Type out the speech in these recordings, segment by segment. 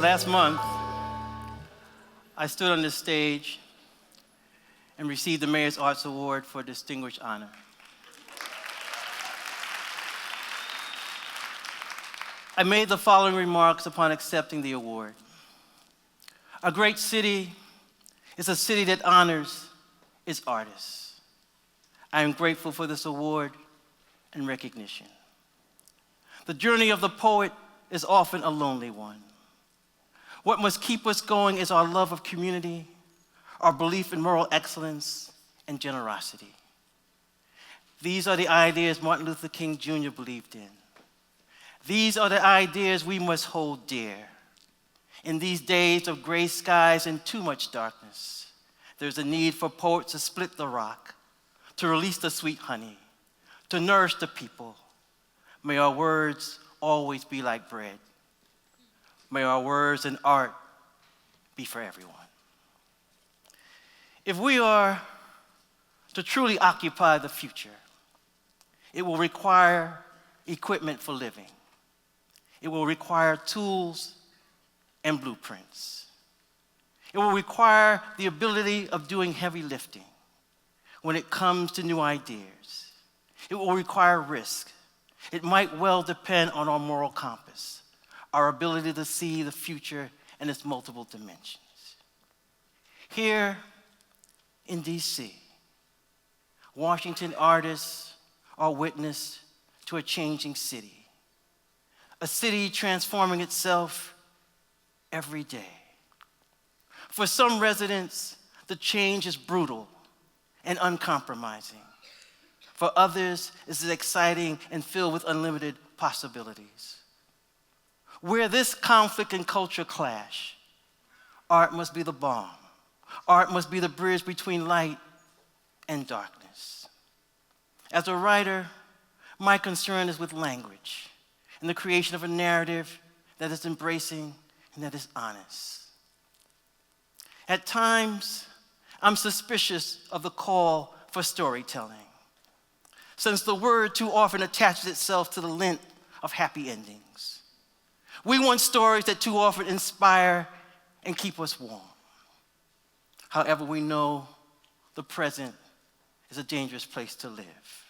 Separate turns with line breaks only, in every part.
Last month, I stood on this stage and received the Mayor's Arts Award for distinguished honor. I made the following remarks upon accepting the award. A great city is a city that honors its artists. I am grateful for this award and recognition. The journey of the poet is often a lonely one. What must keep us going is our love of community, our belief in moral excellence, and generosity. These are the ideas Martin Luther King Jr. believed in. These are the ideas we must hold dear. In these days of gray skies and too much darkness, there's a need for poets to split the rock, to release the sweet honey, to nourish the people. May our words always be like bread. May our words and art be for everyone. If we are to truly occupy the future, it will require equipment for living. It will require tools and blueprints. It will require the ability of doing heavy lifting when it comes to new ideas. It will require risk. It might well depend on our moral compass, our ability to see the future in its multiple dimensions. Here in DC, Washington artists are witness to a changing city, a city transforming itself every day. For some residents, the change is brutal and uncompromising. For others, it's exciting and filled with unlimited possibilities. Where this conflict and culture clash, art must be the balm. Art must be the bridge between light and darkness. As a writer, my concern is with language and the creation of a narrative that is embracing and that is honest. At times, I'm suspicious of the call for storytelling, since the word too often attaches itself to the lint of happy endings. We want stories that too often inspire and keep us warm. However, we know the present is a dangerous place to live.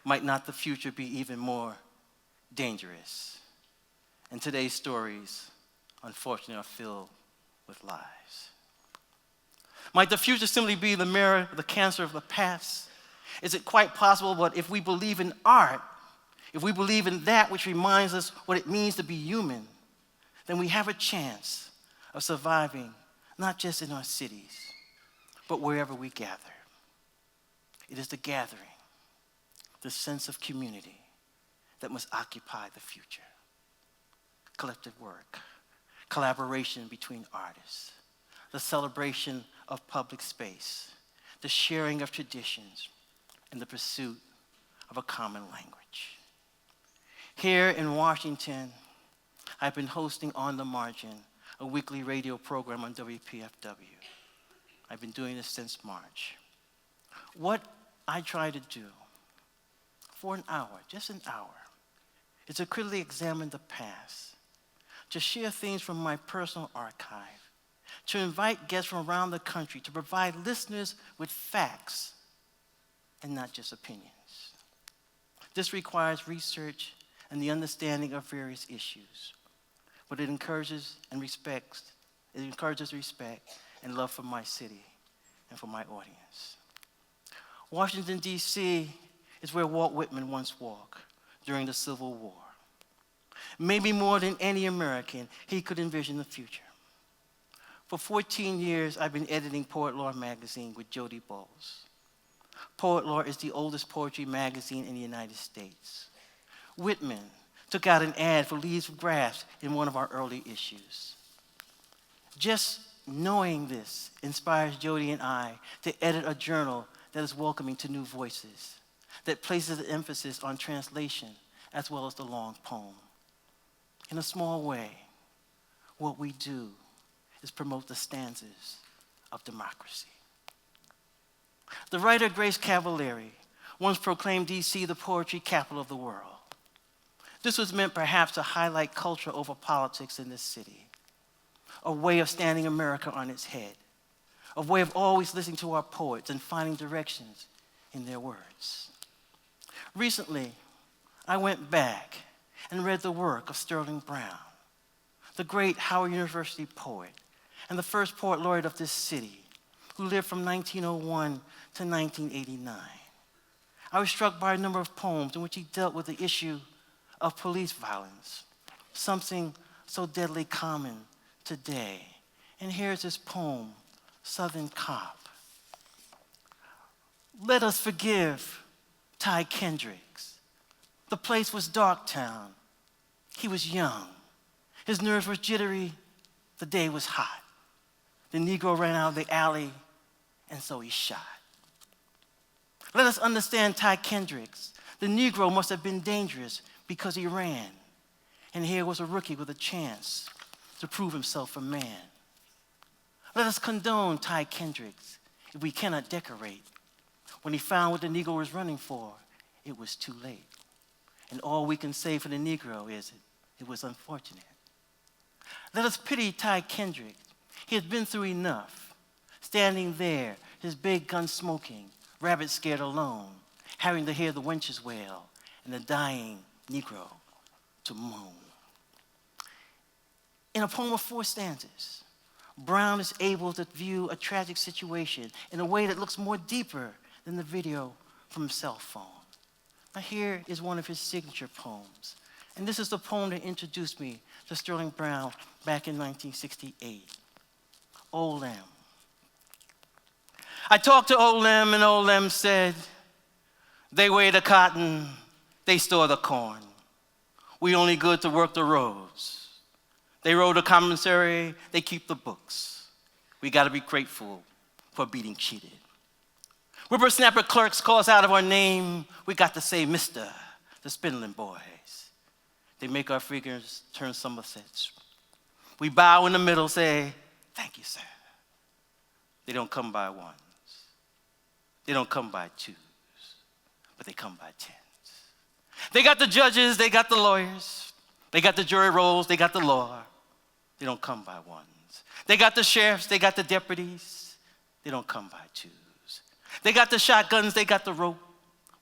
Might not the future be even more dangerous? And today's stories, unfortunately, are filled with lies. Might the future simply be the mirror, the cancer of the past? Is it quite possible that if we believe in art, if we believe in that which reminds us what it means to be human, then we have a chance of surviving, not just in our cities, but wherever we gather. It is the gathering, the sense of community that must occupy the future. Collective work, collaboration between artists, the celebration of public space, the sharing of traditions, and the pursuit of a common language. Here in Washington, I've been hosting On the Margin, a weekly radio program on WPFW. I've been doing this since March. What I try to do for an hour, just an hour, is to critically examine the past, to share things from my personal archive, to invite guests from around the country, to provide listeners with facts and not just opinions. This requires research and the understanding of various issues, but it encourages respect and love for my city and for my audience. Washington, D.C. is where Walt Whitman once walked during the Civil War. Maybe more than any American, he could envision the future. For 14 years, I've been editing Poet Law magazine with Jody Bowles. Poet Law is the oldest poetry magazine in the United States. Whitman took out an ad for Leaves of Grass in one of our early issues. Just knowing this inspires Jody and I to edit a journal that is welcoming to new voices, that places an emphasis on translation as well as the long poem. In a small way, what we do is promote the stanzas of democracy. The writer Grace Cavallari once proclaimed D.C. the poetry capital of the world. This was meant perhaps to highlight culture over politics in this city. a way of standing America on its head, a way of always listening to our poets and finding directions in their words. Recently, I went back and read the work of Sterling Brown, the great Howard University poet and the first poet laureate of this city, who lived from 1901 to 1989. I was struck by a number of poems in which he dealt with the issue of police violence, something so deadly common today. And here's his poem, Southern Cop. Let us forgive Ty Kendricks. The place was Darktown. He was young. His nerves were jittery. The day was hot. The Negro ran out of the alley, and so he shot. Let us understand Ty Kendricks. The Negro must have been dangerous because he ran. And here was a rookie with a chance to prove himself a man. Let us condone Ty Kendricks if we cannot decorate. When he found what the Negro was running for, it was too late. And all we can say for the Negro is it was unfortunate. Let us pity Ty Kendricks. He has been through enough. Standing there, his big gun smoking, rabbit scared alone, having to hear the winches wail and the dying Negro to moan. In a poem of 4 stanzas, Brown is able to view a tragic situation in a way that looks more deeper than the video from a cell phone. Now here is one of his signature poems. And this is the poem that introduced me to Sterling Brown back in 1968. Old Lem. I talked to Old Lem, and Old Lem said, they weigh the cotton, they store the corn. We only good to work the roads. They roll the commissary, they keep the books. We gotta be grateful for being cheated. Whippersnapper clerks call us out of our name, we got to say Mr. the Spindling Boys. They make our figures turn Somersets. We bow in the middle, say, thank you, sir. They don't come by ones. They don't come by twos, but they come by tens. They got the judges, they got the lawyers. They got the jury rolls, they got the law. They don't come by ones. They got the sheriffs, they got the deputies. They don't come by twos. They got the shotguns, they got the rope.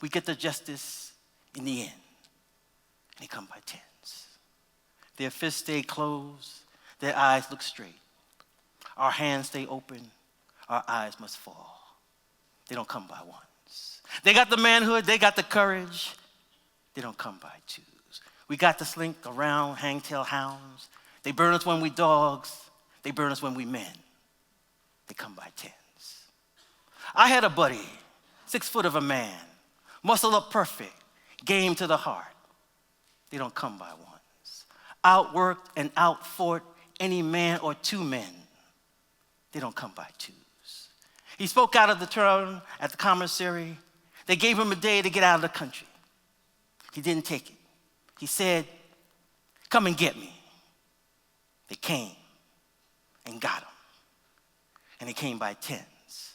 We get the justice in the end. They come by tens. Their fists stay closed, their eyes look straight. Our hands stay open, our eyes must fall. They don't come by ones. They got the manhood, they got the courage. They don't come by twos. We got to slink around, hangtail hounds. They burn us when we dogs. They burn us when we men. They come by tens. I had a buddy, 6 foot of a man, muscle up perfect, game to the heart. They don't come by ones. Outworked and outfought any man or 2 men. They don't come by twos. He spoke out of the turn at the commissary. They gave him a day to get out of the country. He didn't take it. He said, come and get me. They came and got him. And they came by tens.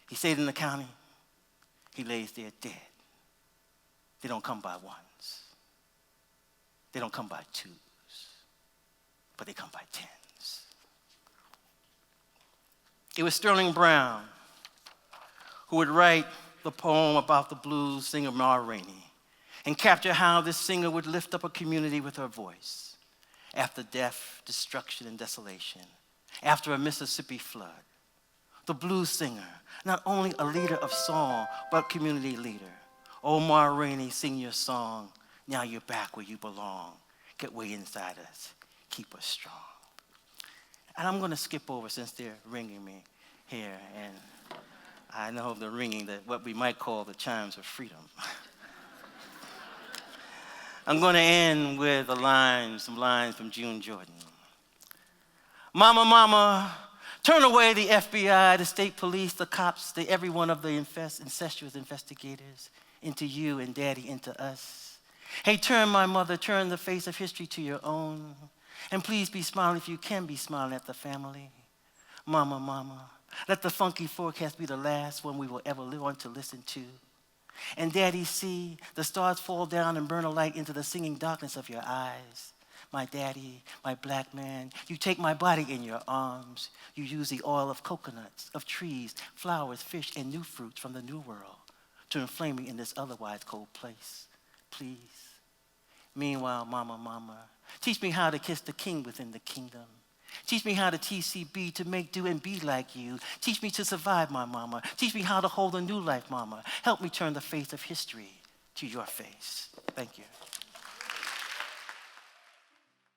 He stayed in the county. He lays there dead. They don't come by ones. They don't come by twos, but they come by tens. It was Sterling Brown who would write the poem about the blues singer Ma Rainey and capture how this singer would lift up a community with her voice after death, destruction, and desolation, after a Mississippi flood. The blues singer, not only a leader of song, but community leader. Oh, Ma Rainey, sing your song. Now you're back where you belong. Get way inside us. Keep us strong. And I'm going to skip over since they're ringing me here. And I know they're ringing what we might call the chimes of freedom. I'm going to end with some lines from June Jordan. Mama, mama, turn away the FBI, the state police, the cops, every one of the incestuous investigators into you and daddy into us. Hey, turn, my mother, turn the face of history to your own. And please be smiling if you can be smiling at the family. Mama, mama, let the funky forecast be the last one we will ever live on to listen to. And daddy, see the stars fall down and burn a light into the singing darkness of your eyes. my daddy, my black man. You take my body in your arms. You use the oil of coconuts, of trees, flowers, fish, and new fruits from the new world to inflame me in this otherwise cold place. Please. Meanwhile, mama, mama, teach me how to kiss the king within the kingdom. Teach me how to TCB, to make do and be like you. Teach me to survive, my mama. Teach me how to hold a new life, mama. Help me turn the face of history to your face. Thank you.